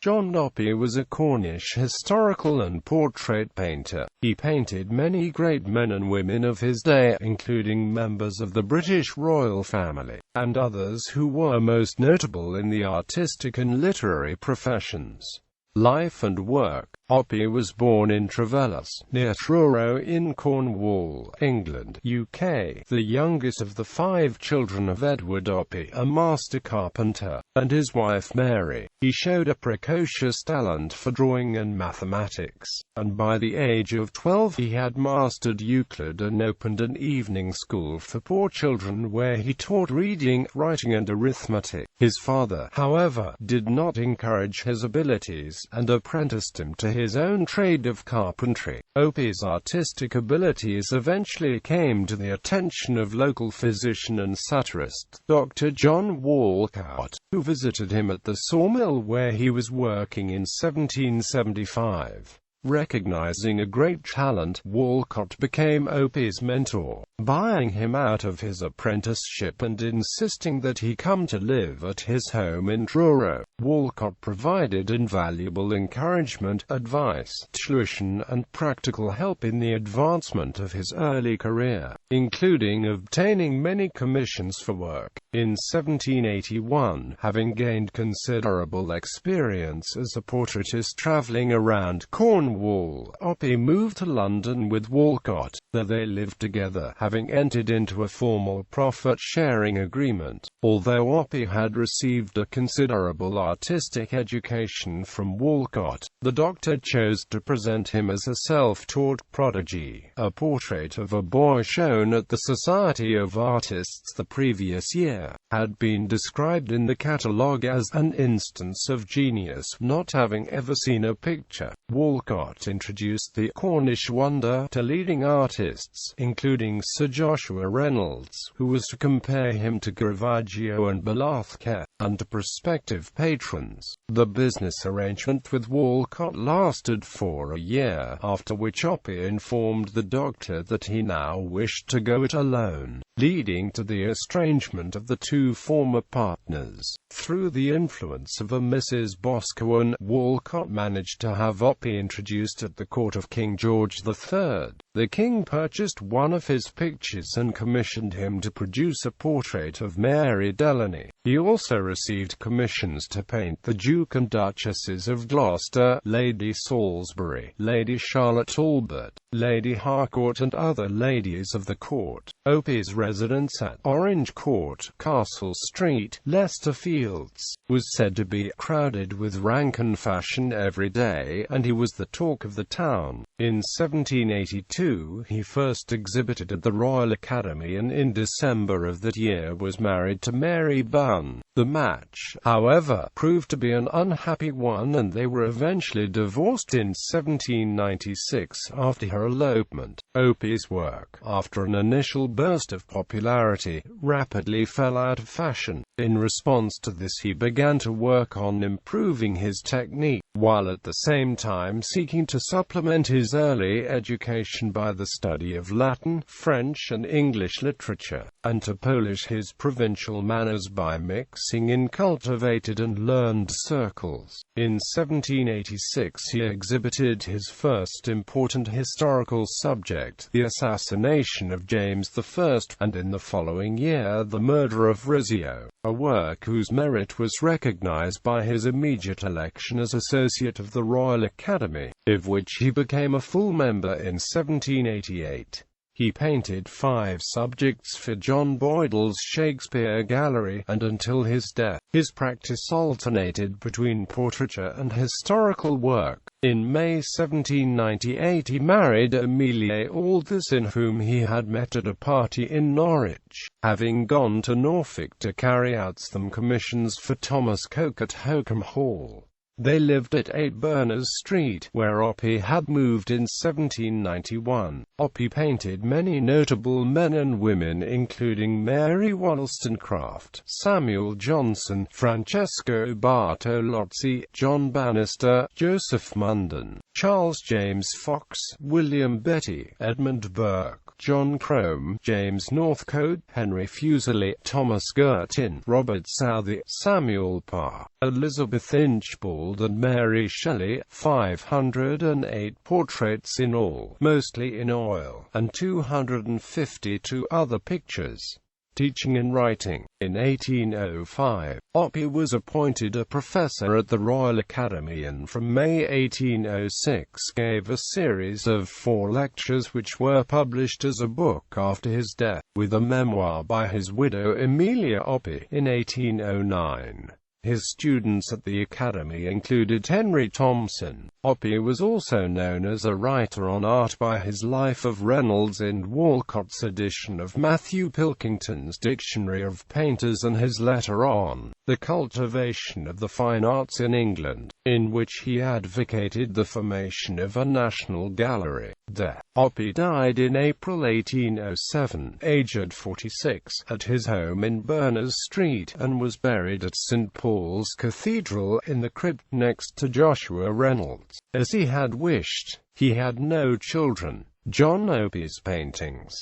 John Opie was a Cornish historical and portrait painter. He painted many great men and women of his day, including members of the British royal family, and others who were most notable in the artistic and literary professions. Life and work. Opie was born in Trevellus, near Truro in Cornwall, England, UK, the youngest of the 5 children of Edward Opie, a master carpenter, and his wife Mary. He showed a precocious talent for drawing and mathematics, and by the age of 12 he had mastered Euclid and opened an evening school for poor children where he taught reading, writing and arithmetic. His father, however, did not encourage his abilities, and apprenticed him to his own trade of carpentry. Opie's artistic abilities eventually came to the attention of local physician and satirist, Dr. John WorldCat, who visited him at the sawmill where he was working in 1775. Recognizing a great talent, WorldCat became Opie's mentor, buying him out of his apprenticeship and insisting that he come to live at his home in Truro. WorldCat provided invaluable encouragement, advice, tuition, and practical help in the advancement of his early career, including obtaining many commissions for work. In 1781, having gained considerable experience as a portraitist traveling around Cornwall, Opie moved to London with WorldCat. There they lived together, having entered into a formal profit-sharing agreement. Although Opie had received a considerable artistic education from WorldCat, the doctor chose to present him as a self-taught prodigy. A portrait of a boy shown at the Society of Artists the previous year had been described in the catalogue as an instance of genius, not having ever seen a picture. WorldCat introduced the Cornish wonder to leading artists, including Sir Joshua Reynolds, who was to compare him to Caravaggio and Velázquez, and to prospective patrons. The business arrangement with WorldCat lasted for a year, after which Opie informed the doctor that he now wished to go it alone, leading to the estrangement of the 2 former partners. Through the influence of a Mrs. Boscawen, WorldCat managed to have Opie introduced at the court of King George III. The king purchased one of his pictures and commissioned him to produce a portrait of Mary Delany. He also received commissions to paint the Duke and Duchesses of Gloucester, Lady Salisbury, Lady Charlotte Talbot, Lady Harcourt and other ladies of the court. Opie's residence at Orange Court, Castle Street, Leicester Fields, was said to be crowded with rank and fashion every day, and he was the talk of the town. In 1782, he first exhibited at the Royal Academy and in December of that year was married to Mary Bunn. The match, however, proved to be an unhappy one and they were eventually divorced in 1796 after her elopement. Opie's work, after an initial burst of popularity, rapidly fell out of fashion. In response to this he began to work on improving his technique, while at the same time seeking to supplement his early education by the study of Latin, French and English literature, and to polish his provincial manners by mixing in cultivated and learned circles. In 1786 he exhibited his first important historical subject, the assassination of James I, and in the following year the murder of Rizzio, a work whose merit was recognized by his immediate election as Associate of the Royal Academy, of which he became a full member in 1788. He painted 5 subjects for John Boydell's Shakespeare Gallery, and until his death, his practice alternated between portraiture and historical work. In May 1798 he married Amelia Alderson, whom he had met at a party in Norwich, having gone to Norfolk to carry out some commissions for Thomas Coke at Holcombe Hall. They lived at 8 Berners Street, where Opie had moved in 1791. Opie painted many notable men and women including Mary Wollstonecraft, Samuel Johnson, Francesco Bartolozzi, John Bannister, Joseph Munden, Charles James Fox, William Beatty, Edmund Burke, John Crome, James Northcote, Henry Fuseli, Thomas Girtin, Robert Southey, Samuel Parr, Elizabeth Inchbald and Mary Shelley, 508 portraits in all, mostly in oil, and 252 other pictures. Teaching and writing. In 1805, Opie was appointed a professor at the Royal Academy and from May 1806 gave a series of 4 lectures which were published as a book after his death, with a memoir by his widow Amelia Opie in 1809. His students at the Academy included Henry Thompson. Opie was also known as a writer on art by his Life of Reynolds and Walcott's edition of Matthew Pilkington's Dictionary of Painters and his letter on the cultivation of the fine arts in England, in which he advocated the formation of a national gallery. Opie died in April 1807, aged 46, at his home in Berners Street, and was buried at St. Paul's Cathedral in the crypt next to Joshua Reynolds. As he had wished, he had no children. John Opie's paintings